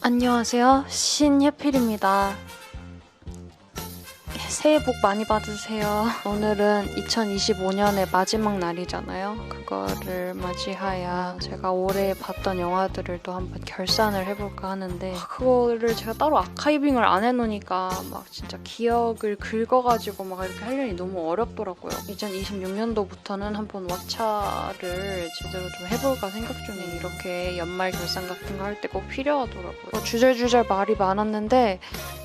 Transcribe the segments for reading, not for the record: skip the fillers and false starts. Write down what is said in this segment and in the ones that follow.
안녕하세요. 신예필입니다. 새해 복 많이 받으세요. 오늘은 2025년의 마지막 날이잖아요. 그거를 맞이하여 제가 올해 봤던 영화들을 또 한번 결산을 해볼까 하는데 그거를 제가 따로 아카이빙을 안 해놓으니까 막 진짜 기억을 긁어가지고 막 이렇게 하려니 너무 어렵더라고요. 2026년도부터는 한번 왓챠를 제대로 좀 해볼까 생각 중에 이렇게 연말 결산 같은 거 할 때 꼭 필요하더라고요. 주절주절 말이 많았는데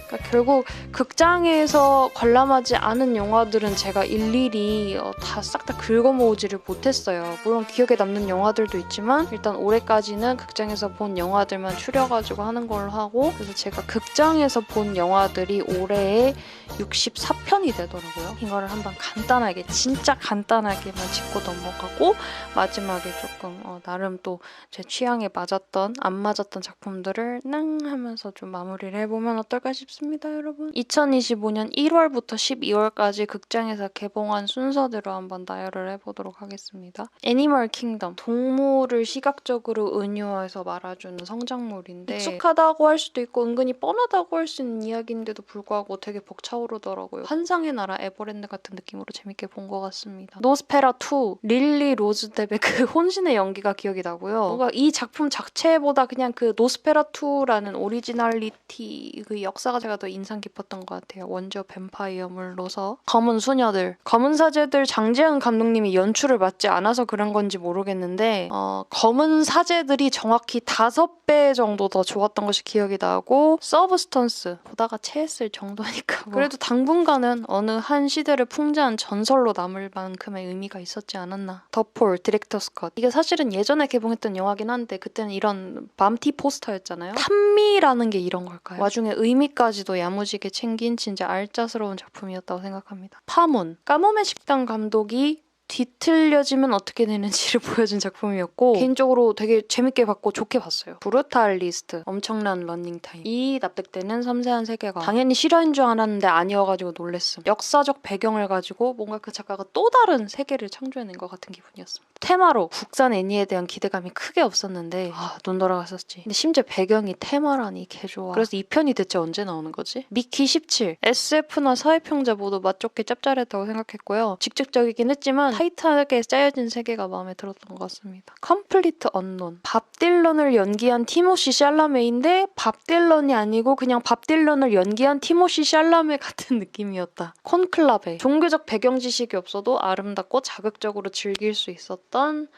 그러니까 결국 극장에서 관람하지 않은 영화들은 제가 일일이 다 싹 다 긁어모으지를 못했어요. 물론 기억에 남는 영화들도 있지만 일단 올해까지는 극장에서 본 영화들만 추려가지고 하는 걸로 하고 그래서 제가 극장에서 본 영화들이 올해에 64편이 되더라고요. 이거를 한번 간단하게 진짜 간단하게만 짚고 넘어가고 마지막에 조금 나름 또 제 취향에 맞았던 안 맞았던 작품들을 낭 하면서 좀 마무리를 해보면 어떨까 싶습니다, 여러분. 2025년 1월부터 12월까지 극장에서 개봉한 순서대로 한번 나열을 해보도록 하겠습니다. 애니멀 킹덤, 동물을 시각적으로 은유해서 말아주는 성장물인데 익숙하다고 할 수도 있고 은근히 뻔하다고 할 수 있는 이야기인데도 불구하고 되게 벅차오르더라고요. 환상의 나라 에버랜드 같은 느낌으로 재밌게 본 것 같습니다. 노스페라2, 릴리 로즈 뎁의 그 혼신의 연기가 기억이 나고요. 뭔가 이 작품 자체보다 그냥 그 노스페라2라는 오리지널리티 그 역사가 제가 더 인상 깊었던 것 같아요. 원조 뱀파이어물로서 검은 수녀들, 검은 사제들 장지은 감독님이 연출을 맡지 않아서 그런 건지 모르겠는데 검은 사제들이 정확히 5배 정도 더 좋았던 것이 기억이 나고 서브스턴스 보다가 체했을 정도니까 그래도 당분간은 어느 한 시대를 풍자한 전설로 남을 만큼의 의미가 있었지 않았나. 더폴 디렉터스 컷, 이게 사실은 예전에 개봉했던 영화긴 한데 그때는 이런 밤티 포스터였잖아요. 탐미라는 게 이런 걸까요? 와중에 의미까지도 야무지게 챙긴 진짜 알짜스러운 작품이었다고 생각합니다. 파문, 까모메 식당 감독이 뒤틀려지면 어떻게 되는지를 보여준 작품이었고 개인적으로 되게 재밌게 봤고 좋게 봤어요. 브루탈리스트, 엄청난 러닝타임, 이 납득되는 섬세한 세계관, 당연히 실화인 줄 알았는데 아니어가지고 놀랬음. 역사적 배경을 가지고 뭔가 그 작가가 또 다른 세계를 창조해낸 것 같은 기분이었습니다. 테마로 국산 애니에 대한 기대감이 크게 없었는데 눈 돌아갔었지. 근데 심지어 배경이 테마라니 개좋아. 그래서 2편이 대체 언제 나오는 거지? 미키 17, SF나 사회평자 모두 맛좋게 짭짤했다고 생각했고요. 직접적이긴 했지만 타이트하게 짜여진 세계가 마음에 들었던 것 같습니다. 컴플리트 언논, 밥 딜런을 연기한 티모시 샬라메인데 밥 딜런이 아니고 그냥 밥 딜런을 연기한 티모시 샬라메 같은 느낌이었다. 콘클라베, 종교적 배경 지식이 없어도 아름답고 자극적으로 즐길 수 있었던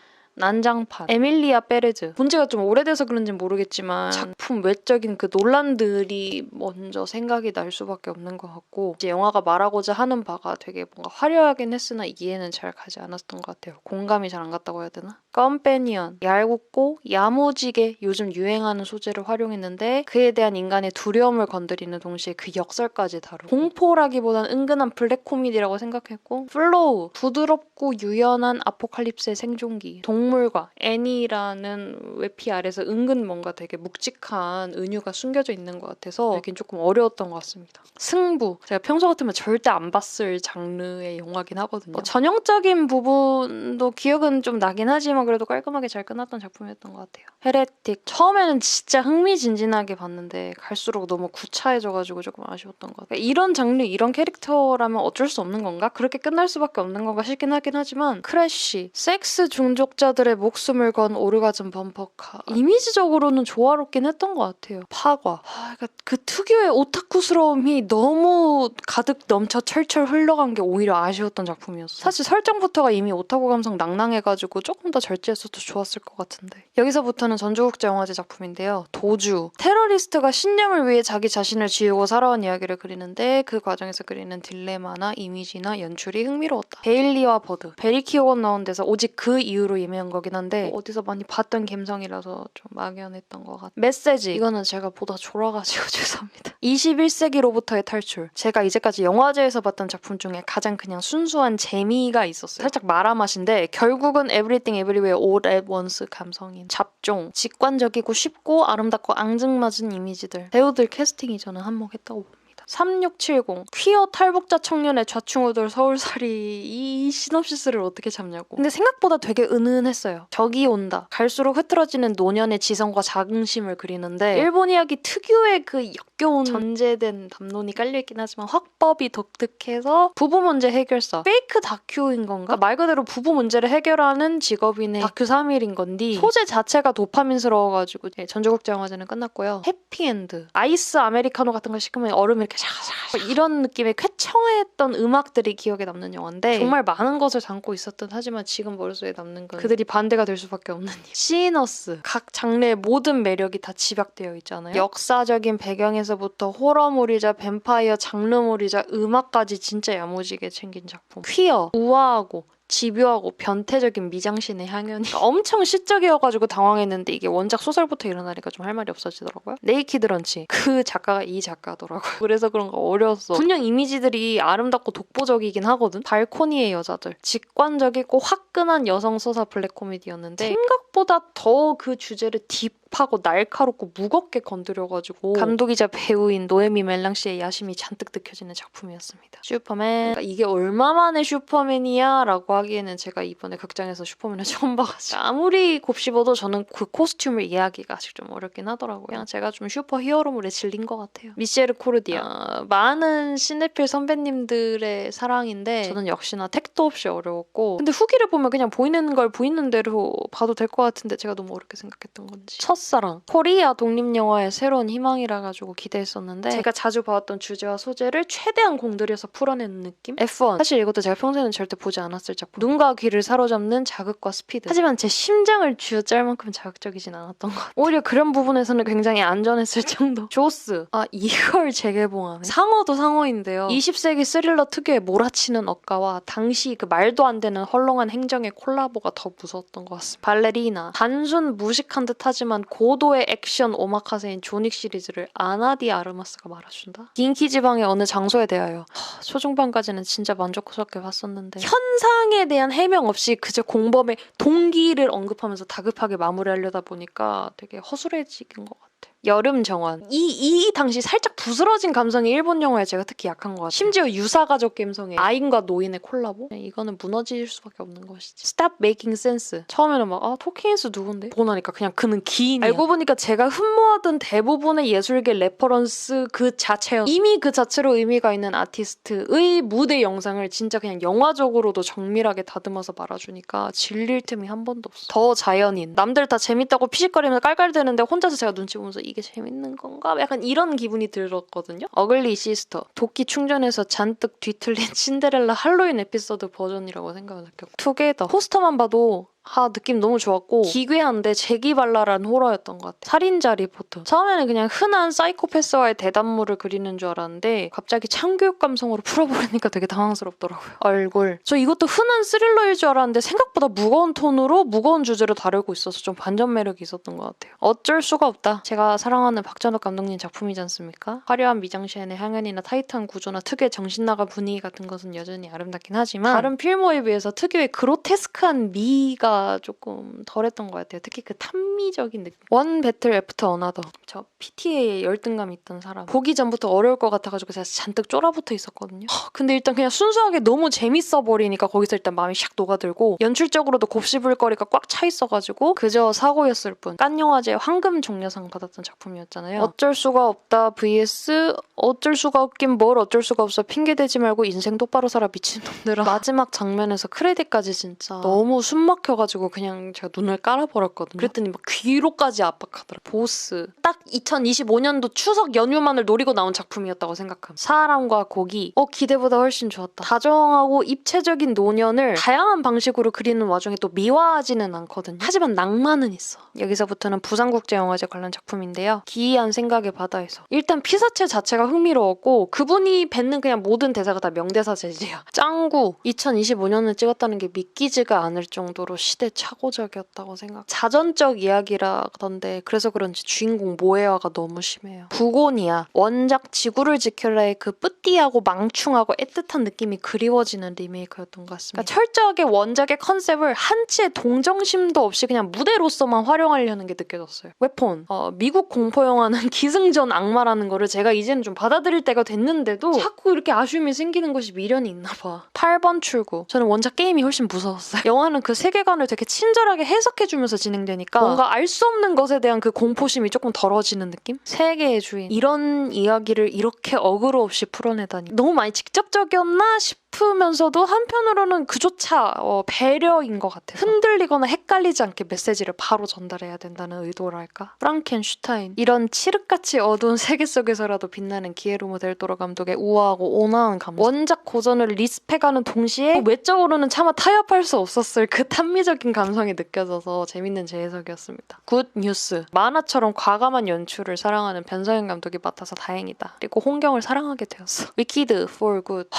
난장판, 에밀리아 페레즈. 문제가 좀 오래돼서 그런지는 모르겠지만 작품 외적인 그 논란들이 먼저 생각이 날 수밖에 없는 것 같고 이제 영화가 말하고자 하는 바가 되게 뭔가 화려하긴 했으나 이해는 잘 가지 않았던 것 같아요. 공감이 잘 안 갔다고 해야 되나? 컴패니언, 얄궂고 야무지게 요즘 유행하는 소재를 활용했는데 그에 대한 인간의 두려움을 건드리는 동시에 그 역설까지 다루고 공포라기보단 은근한 블랙 코미디라고 생각했고 플로우, 부드럽고 유연한 아포칼립스의 생존기, 동물과 애니라는 외피 아래서 은근 뭔가 되게 묵직한 은유가 숨겨져 있는 것 같아서 여긴 조금 어려웠던 것 같습니다. 승부, 제가 평소 같으면 절대 안 봤을 장르의 영화긴 하거든요. 전형적인 부분도 기억은 좀 나긴 하지만 그래도 깔끔하게 잘 끝났던 작품이었던 것 같아요. 헤레틱, 처음에는 진짜 흥미진진하게 봤는데 갈수록 너무 구차해져가지고 조금 아쉬웠던 것 같아요. 이런 장르, 이런 캐릭터라면 어쩔 수 없는 건가? 그렇게 끝날 수밖에 없는 건가 싶긴 하긴 하지만 크래쉬, 섹스 중독자들의 목숨을 건 오르가즘 범퍼카, 이미지적으로는 조화롭긴 했던 것 같아요. 파과, 그러니까 그 특유의 오타쿠스러움이 너무 가득 넘쳐 철철 흘러간 게 오히려 아쉬웠던 작품이었어요. 사실 설정부터가 이미 오타쿠 감성 낭낭해가지고 조금 더 절제했어도 좋았을 것 같은데. 여기서부터는 전주국제영화제 작품인데요. 도주, 테러리스트가 신념을 위해 자기 자신을 지우고 살아온 이야기를 그리는데 그 과정에서 그리는 딜레마나 이미지나 연출이 흥미로웠다. 베일리와 버드, 베리 키오건 나온 데서 오직 그 이유로 예매한 거긴 한데 어디서 많이 봤던 감성이라서 좀 막연했던 것 같아요. 메시지, 이거는 제가 보다 졸아가지고 죄송합니다. 21세기로부터의 탈출, 제가 이제까지 영화제에서 봤던 작품 중에 가장 그냥 순수한 재미가 있었어요. 살짝 마라맛인데 결국은 Everything Everywhere All at Once 감성인 잡종, 직관적이고 쉽고 아름답고 앙증맞은 이미지들, 배우들 캐스팅이 저는 한몫했다고 봅니다. 3670 퀴어 탈북자 청년의 좌충우돌 서울살이 이 시놉시스를 어떻게 잡냐고. 근데 생각보다 되게 은은했어요. 적이 온다. 갈수록 흐트러지는 노년의 지성과 자긍심을 그리는데 일본 이야기 특유의 그 역겨운 전제된 담론이 깔려있긴 하지만 화법이 독특해서 부부 문제 해결사 페이크 다큐인 건가? 말 그대로 부부 문제를 해결하는 직업인의 다큐 3일인 건데 소재 자체가 도파민스러워가지고 전주국제영화제는 끝났고요. 해피엔드 아이스 아메리카노 같은 걸 시키면 얼음이 이렇게 샤샤 이런 느낌의 쾌청했던 음악들이 기억에 남는 영화인데 정말 많은 것을 담고 있었던 하지만 지금 머릿속에 남는 건 그들이 반대가 될 수밖에 없는 이유. 시너스 각 장르의 모든 매력이 다 집약되어 있잖아요. 역사적인 배경에서부터 호러물이자 뱀파이어 장르물이자 음악까지 진짜 야무지게 챙긴 작품. 퀴어 우아하고 집요하고 변태적인 미장신의 향연이 엄청 시적이어가지고 당황했는데 이게 원작 소설부터 일어나니까 좀 할 말이 없어지더라고요. 네이키드 런치 그 작가가 이 작가더라고요. 그래서 그런가 어려웠어. 분명 이미지들이 아름답고 독보적이긴 하거든. 발코니의 여자들 직관적이고 화끈한 여성 서사 블랙 코미디였는데 생각보다 더 그 주제를 딥하고 날카롭고 무겁게 건드려가지고 감독이자 배우인 노에미 멜랑 씨의 야심이 잔뜩 느껴지는 작품이었습니다. 슈퍼맨 이게 얼마만에 슈퍼맨이야? 라고 하기에는 제가 이번에 극장에서 슈퍼맨을 처음 봐가지고 아무리 곱씹어도 저는 그 코스튬을 이해하기가 아직 좀 어렵긴 하더라고요. 그냥 제가 좀 슈퍼 히어로물에 질린 것 같아요. 미셸 코르디아 많은 시네필 선배님들의 사랑인데 저는 역시나 택도 없이 어려웠고 근데 후기를 보면 그냥 보이는 걸 보이는 대로 봐도 될 것 같은데 제가 너무 어렵게 생각했던 건지. 첫사랑 코리아 독립영화의 새로운 희망이라 가지고 기대했었는데 제가 자주 봐왔던 주제와 소재를 최대한 공들여서 풀어내는 느낌? F1 사실 이것도 제가 평소에는 절대 보지 않았을 작품. 눈과 귀를 사로잡는 자극과 스피드. 하지만 제 심장을 쥐어짤 만큼 자극적이진 않았던 것 같아요. 오히려 그런 부분에서는 굉장히 안전했을 정도. 조스. 이걸 재개봉하네. 상어도 상어인데요. 20세기 스릴러 특유의 몰아치는 억가와 당시 그 말도 안 되는 헐렁한 행정의 콜라보가 더 무서웠던 것 같습니다. 발레리나. 단순 무식한 듯 하지만 고도의 액션 오마카세인 존윅 시리즈를 아나디 아르마스가 말아준다. 긴키 지방의 어느 장소에 대하여 초중반까지는 진짜 만족스럽게 봤었는데 현상에 대한 해명 없이 그저 공범의 동기를 언급하면서 다급하게 마무리하려다 보니까 되게 허술해지긴 것 같아요. 여름 정원. 이 당시 살짝 부스러진 감성이 일본 영화에 제가 특히 약한 것 같아요. 심지어 유사가족 감성의 아인과 노인의 콜라보? 이거는 무너질 수밖에 없는 것이지. Stop Making Sense. 처음에는 막 토킹헤드 누군데? 보고 나니까 그냥 그는 기인이야. 알고 보니까 제가 흠모하던 대부분의 예술계 레퍼런스 그 자체요. 이미 그 자체로 의미가 있는 아티스트의 무대 영상을 진짜 그냥 영화적으로도 정밀하게 다듬어서 말아주니까 질릴 틈이 한 번도 없어. 더 자연인. 남들 다 재밌다고 피식거리면서 깔깔대는데 혼자서 제가 눈치 보면서 이게 재밌는 건가? 약간 이런 기분이 들었거든요. 어글리 시스터. 도끼 충전해서 잔뜩 뒤틀린 신데렐라 할로윈 에피소드 버전이라고 생각을 느꼈고 투게더. 포스터만 봐도 느낌 너무 좋았고 기괴한데 재기발랄한 호러였던 것 같아요. 살인자 리포터. 처음에는 그냥 흔한 사이코패스와의 대단물을 그리는 줄 알았는데 갑자기 참교육 감성으로 풀어버리니까 되게 당황스럽더라고요. 얼굴. 저 이것도 흔한 스릴러일 줄 알았는데 생각보다 무거운 톤으로 무거운 주제로 다루고 있어서 좀 반전 매력이 있었던 것 같아요. 어쩔 수가 없다. 제가 사랑하는 박찬욱 감독님 작품이지 않습니까? 화려한 미장센의 향연이나 타이트한 구조나 특유의 정신나간 분위기 같은 것은 여전히 아름답긴 하지만 다른 필모에 비해서 특유의 그로테스크한 미가 조금 덜했던 것 같아요. 특히 그 탐미적인 느낌. 원 배틀 애프터 어나더. 저 PTA에 열등감이 있던 사람. 보기 전부터 어려울 것 같아가지고 제가 잔뜩 쫄아붙어 있었거든요. 근데 일단 그냥 순수하게 너무 재밌어 버리니까 거기서 일단 마음이 샥 녹아들고 연출적으로도 곱씹을거리가 꽉 차 있어가지고 그저 사고였을 뿐. 깐 영화제 황금 종려상 받았던 작품이었잖아요. 어쩔 수가 없다 vs 어쩔 수가 없긴 뭘 어쩔 수가 없어. 핑계대지 말고 인생 똑바로 살아 미친놈들아. 마지막 장면에서 크레딧까지 진짜 너무 숨막혀가지고 그냥 제가 눈을 깔아버렸거든요. 그랬더니 막 귀로까지 압박하더라. 보스. 딱 2025년도 추석 연휴만을 노리고 나온 작품이었다고 생각함. 사람과 고기. 기대보다 훨씬 좋았다. 다정하고 입체적인 노년을 다양한 방식으로 그리는 와중에 또 미화하지는 않거든요. 하지만 낭만은 있어. 여기서부터는 부산국제영화제 관련 작품인데요. 기이한 생각의 바다에서. 일단 피사체 자체가 흥미로웠고 그분이 뱉는 그냥 모든 대사가 다 명대사 재질이야. 짱구. 2025년을 찍었다는 게 믿기지가 않을 정도로 시대착오적이었다고 생각. 자전적 이야기라던데 그래서 그런지 주인공 모에화가 너무 심해요. 부고니아 원작 지구를 지켜라의 그 뿌띠하고 망충하고 애틋한 느낌이 그리워지는 리메이크였던 것 같습니다. 그러니까 철저하게 원작의 컨셉을 한치의 동정심도 없이 그냥 무대로서만 활용하려는 게 느껴졌어요. 웨폰 미국 공포영화는 기승전 악마라는 거를 제가 이제는 좀 받아들일 때가 됐는데도 자꾸 이렇게 아쉬움이 생기는 것이 미련이 있나 봐. 8번 출구. 저는 원작 게임이 훨씬 무서웠어요. 영화는 그 세계관을 되게 친절하게 해석해주면서 진행되니까 뭔가 알 수 없는 것에 대한 그 공포심이 조금 덜어지는 느낌? 세계의 주인. 이런 이야기를 이렇게 어그로 없이 풀어내다니. 너무 많이 직접적이었나 싶으면서도 한편으로는 그조차 배려인 것 같아요. 흔들리거나 헷갈리지 않게 메시지를 바로 전달해야 된다는 의도랄까? 프랑켄슈타인. 이런 칠흑같이 어두운 세계 속에서라도 빛나는 기에르모 델 토로 감독의 우아하고 온화한 감성. 원작 고전을 리스펙하는 동시에 외적으로는 차마 타협할 수 없었을 그 탄미적인 감성이 느껴져서 재밌는 재해석이었습니다. 굿 뉴스. 만화처럼 과감한 연출을 사랑하는 변성현 감독이 맡아서 다행이다. 그리고 홍경을 사랑하게 되었어. 위키드 for good.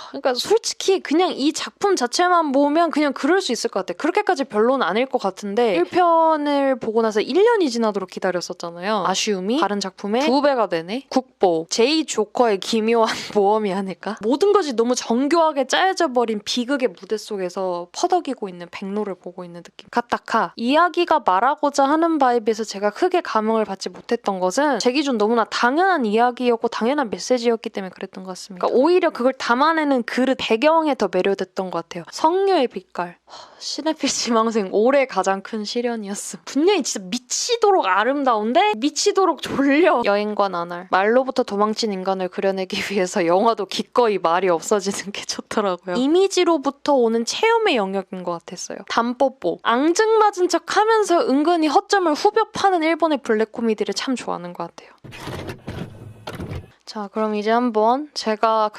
그러니까 솔직히 그냥 이 작품 자체만 보면 그냥 그럴 수 있을 것 같아. 그렇게까지 별로는 아닐 것 같은데 1편을 보고 나서 1년이 지나도록 기다렸었잖아요. 아쉬움이 다른 작품의 2배가 되네. 국보. 제이 조커의 기묘한 모험이 아닐까? 모든 것이 너무 정교하게 짜여져 버린 비극의 무대 속에서 퍼덕이고 있는 백로를 보고 있는 느낌. 가타카. 이야기가 말하고자 하는 바에 비해서 제가 크게 감흥을 받지 못했던 것은 제 기준 너무나 당연한 이야기였고 당연한 메시지였기 때문에 그랬던 것 같습니다. 그러니까 오히려 그걸 담아내는 그릇 배경에 더 매료됐던 것 같아요. 성녀의 빛깔. 시네필 지망생 올해 가장 큰 시련이었음. 분명히 진짜 미치도록 아름다운데 미치도록 졸려. 여인과 나날. 말로부터 도망친 인간을 그려내기 위해서 영화도 기꺼이 말이 없어지는 게 좋더라고요. 이미지로부터 오는 체험의 영역인 것 같았어요. 담뽀뽀. 앙증맞은 척 하면서 은근히 허점을 후벼 파는 일본의 블랙 코미디를 참 좋아하는 것 같아요. 자, 그럼 이제 한번 제가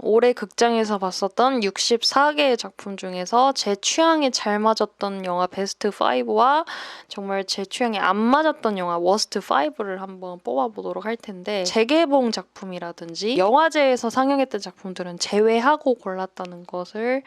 올해 극장에서 봤었던 64개의 작품 중에서 제 취향에 잘 맞았던 영화 베스트 5와 정말 제 취향에 안 맞았던 영화 워스트 5를 한번 뽑아보도록 할 텐데, 재개봉 작품이라든지 영화제에서 상영했던 작품들은 제외하고 골랐다는 것을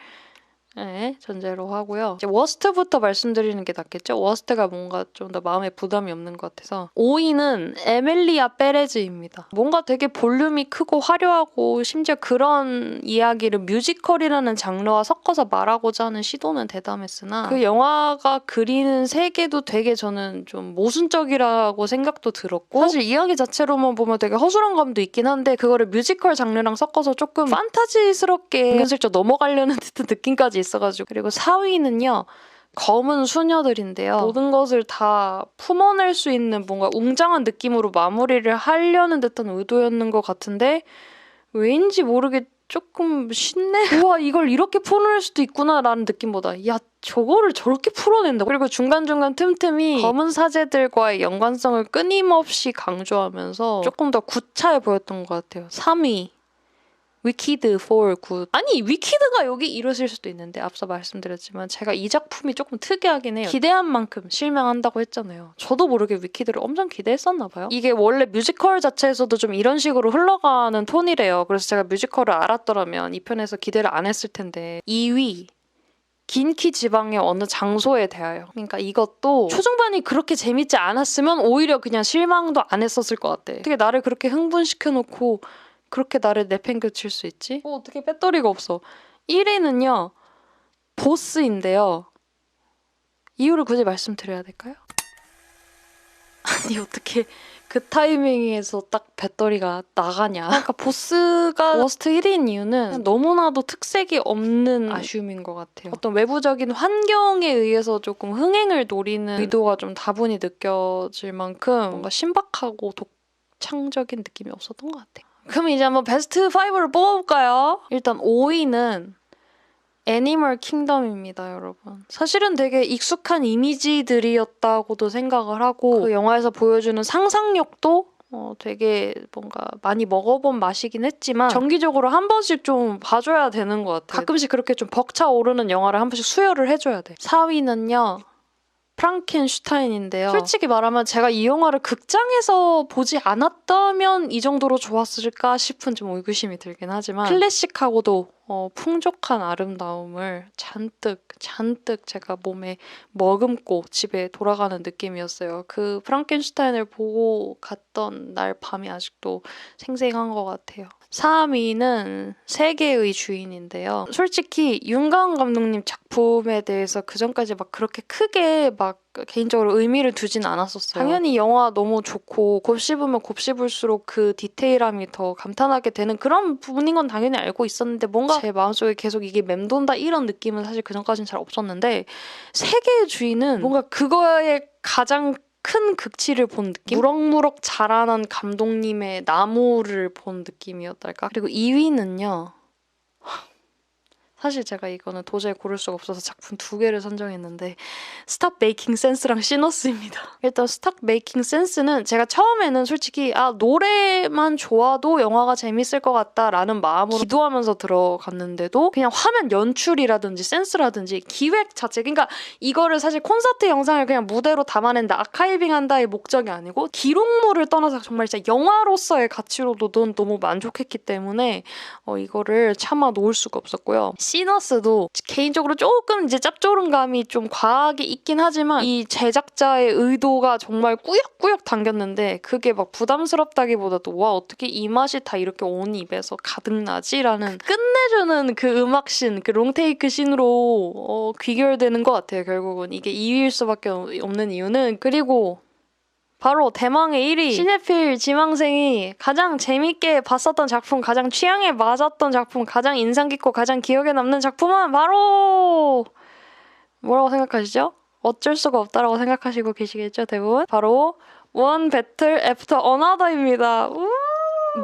전제로 하고요. 이제 워스트부터 말씀드리는 게 낫겠죠? 워스트가 뭔가 좀 더 마음에 부담이 없는 것 같아서 5위는 에밀리아 페레즈입니다. 뭔가 되게 볼륨이 크고 화려하고 심지어 그런 이야기를 뮤지컬이라는 장르와 섞어서 말하고자 하는 시도는 대담했으나 그 영화가 그리는 세계도 되게 저는 좀 모순적이라고 생각도 들었고, 사실 이야기 자체로만 보면 되게 허술한 감도 있긴 한데 그거를 뮤지컬 장르랑 섞어서 조금 판타지스럽게 은근슬쩍 넘어가려는 듯한 느낌까지 있어가지고. 그리고 4위는요. 검은 수녀들인데요. 모든 것을 다 품어낼 수 있는 뭔가 웅장한 느낌으로 마무리를 하려는 듯한 의도였는 것 같은데 왜인지 모르게 조금 쉽네? 우와, 이걸 이렇게 풀어낼 수도 있구나 라는 느낌보다 야, 저거를 저렇게 풀어낸다고? 그리고 중간중간 틈틈이 검은 사제들과의 연관성을 끊임없이 강조하면서 조금 더 구차해 보였던 것 같아요. 3위. 위키드 for good. 아니, 위키드가 여기 이러실 수도 있는데 앞서 말씀드렸지만 제가 이 작품이 조금 특이하긴 해요. 기대한 만큼 실망한다고 했잖아요. 저도 모르게 위키드를 엄청 기대했었나 봐요. 이게 원래 뮤지컬 자체에서도 좀 이런 식으로 흘러가는 톤이래요. 그래서 제가 뮤지컬을 알았더라면 이 편에서 기대를 안 했을 텐데. 2위. 긴키 지방의 어느 장소에 대하여. 그러니까 이것도 초중반이 그렇게 재밌지 않았으면 오히려 그냥 실망도 안 했었을 것 같아. 어떻게 나를 그렇게 흥분시켜놓고 그렇게 나를 내팽개칠 수 있지? 어떻게 배터리가 없어. 1위는요. 보스인데요. 이유를 굳이 말씀드려야 될까요? 아니, 어떻게 그 타이밍에서 딱 배터리가 나가냐. 그러니까 보스가 워스트 1위인 이유는 너무나도 특색이 없는 아쉬움인 것 같아요. 어떤 외부적인 환경에 의해서 조금 흥행을 노리는 의도가 좀 다분히 느껴질 만큼 뭔가 신박하고 독창적인 느낌이 없었던 것 같아요. 그럼 이제 한번 베스트 5를 뽑아볼까요? 일단 5위는 애니멀 킹덤입니다, 여러분. 사실은 되게 익숙한 이미지들이었다고도 생각을 하고 그 영화에서 보여주는 상상력도 되게 뭔가 많이 먹어본 맛이긴 했지만 정기적으로 한 번씩 좀 봐줘야 되는 것 같아요. 가끔씩 그렇게 좀 벅차오르는 영화를 한 번씩 수혈을 해줘야 돼. 4위는요. 프랑켄슈타인인데요. 솔직히 말하면 제가 이 영화를 극장에서 보지 않았다면 이 정도로 좋았을까 싶은 좀 의구심이 들긴 하지만 클래식하고도 풍족한 아름다움을 잔뜩 제가 몸에 머금고 집에 돌아가는 느낌이었어요. 그 프랑켄슈타인을 보고 갔던 날 밤이 아직도 생생한 것 같아요. 3위는 세계의 주인인데요. 솔직히 윤가은 감독님 작품에 대해서 그전까지 막 그렇게 크게 막 개인적으로 의미를 두진 않았었어요. 당연히 영화 너무 좋고 곱씹으면 곱씹을수록 그 디테일함이 더 감탄하게 되는 그런 부분인 건 당연히 알고 있었는데 뭔가 제 마음속에 계속 이게 맴돈다 이런 느낌은 사실 그전까지는 잘 없었는데 세계의 주인은 뭔가 그거에 가장 큰 극치를 본 느낌? 무럭무럭 자라난 감독님의 나무를 본 느낌이었달까? 그리고 2위는요. 사실 제가 이거는 도저히 고를 수가 없어서 작품 2개를 선정했는데 스탑 메이킹 센스랑 시너스입니다. 일단 스탑 메이킹 센스는 제가 처음에는 솔직히 노래만 좋아도 영화가 재밌을 것 같다라는 마음으로 기도하면서 들어갔는데도 그냥 화면 연출이라든지 센스라든지 기획 자체 그러니까 이거를 사실 콘서트 영상을 그냥 무대로 담아낸다 아카이빙한다의 목적이 아니고 기록물을 떠나서 정말 진짜 영화로서의 가치로도 너무 만족했기 때문에 이거를 차마 놓을 수가 없었고요. 시너스도 개인적으로 조금 이제 짭조름감이 좀 과하게 있긴 하지만 이 제작자의 의도가 정말 꾸역꾸역 당겼는데 그게 막 부담스럽다기보다도 와 어떻게 이 맛이 다 이렇게 온 입에서 가득나지라는 끝내주는 그 음악씬, 그 롱테이크 씬으로 귀결되는 것 같아요. 결국은 이게 2위일 수밖에 없는 이유는 그리고 바로 대망의 1위 시네필 지망생이 가장 재밌게 봤었던 작품, 가장 취향에 맞았던 작품, 가장 인상 깊고 가장 기억에 남는 작품은 바로 뭐라고 생각하시죠? 어쩔 수가 없다라고 생각하시고 계시겠죠, 대부분? 바로 One Battle After Another입니다.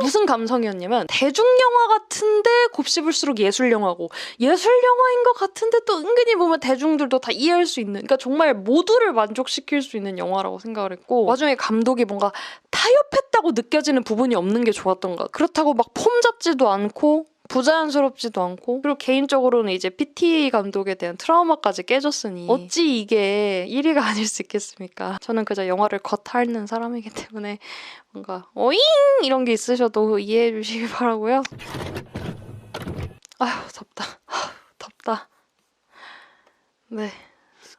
무슨 감성이었냐면 대중영화 같은데 곱씹을수록 예술영화고 예술영화인 것 같은데 또 은근히 보면 대중들도 다 이해할 수 있는 그러니까 정말 모두를 만족시킬 수 있는 영화라고 생각을 했고 와중에 감독이 뭔가 타협했다고 느껴지는 부분이 없는 게 좋았던 것 같아요. 그렇다고 막 폼 잡지도 않고 부자연스럽지도 않고 그리고 개인적으로는 이제 PT 감독에 대한 트라우마까지 깨졌으니 어찌 이게 1위가 아닐 수 있겠습니까? 저는 그저 영화를 겉핥는 사람이기 때문에 뭔가 어잉 이런 게 있으셔도 이해해 주시기 바라고요. 아휴 덥다. 네.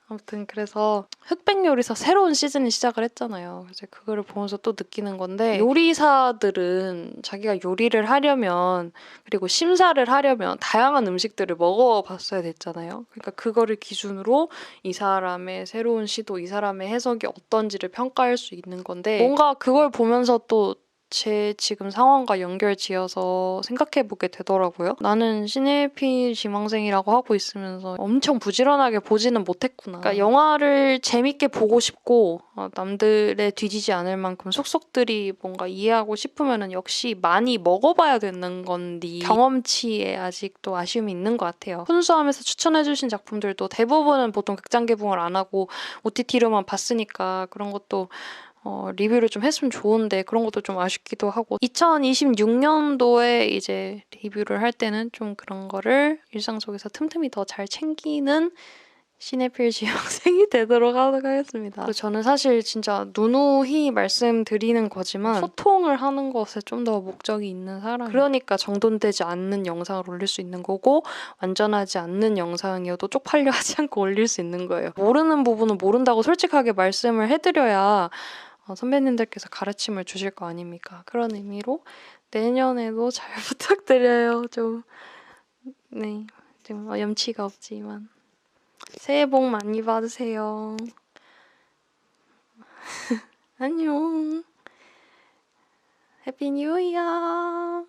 아무튼 그래서 흑백요리사 새로운 시즌이 시작을 했잖아요. 그래서 그거를 보면서 또 느끼는 건데 요리사들은 자기가 요리를 하려면 그리고 심사를 하려면 다양한 음식들을 먹어봤어야 됐잖아요. 그러니까 그거를 기준으로 이 사람의 새로운 시도, 이 사람의 해석이 어떤지를 평가할 수 있는 건데 뭔가 그걸 보면서 또 제 지금 상황과 연결지어서 생각해보게 되더라고요. 나는 시네필 지망생이라고 하고 있으면서 엄청 부지런하게 보지는 못했구나. 그러니까 영화를 재밌게 보고 싶고 남들에 뒤지지 않을 만큼 속속들이 뭔가 이해하고 싶으면 역시 많이 먹어봐야 되는 건데 경험치에 아직도 아쉬움이 있는 것 같아요. 훈수하면서 추천해주신 작품들도 대부분은 보통 극장 개봉을 안 하고 OTT로만 봤으니까 그런 것도 리뷰를 좀 했으면 좋은데 그런 것도 좀 아쉽기도 하고 2026년도에 이제 리뷰를 할 때는 좀 그런 거를 일상 속에서 틈틈이 더 잘 챙기는 시네필 지망생이 되도록 하겠습니다. 그리고 저는 사실 진짜 누누이 말씀드리는 거지만 소통을 하는 것에 좀 더 목적이 있는 사람 그러니까 정돈되지 않는 영상을 올릴 수 있는 거고 완전하지 않는 영상이어도 쪽팔려 하지 않고 올릴 수 있는 거예요. 모르는 부분은 모른다고 솔직하게 말씀을 해드려야 선배님들께서 가르침을 주실 거 아닙니까? 그런 의미로 내년에도 잘 부탁드려요. 네, 좀 염치가 없지만 새해 복 많이 받으세요. 안녕. 해피 뉴 이어.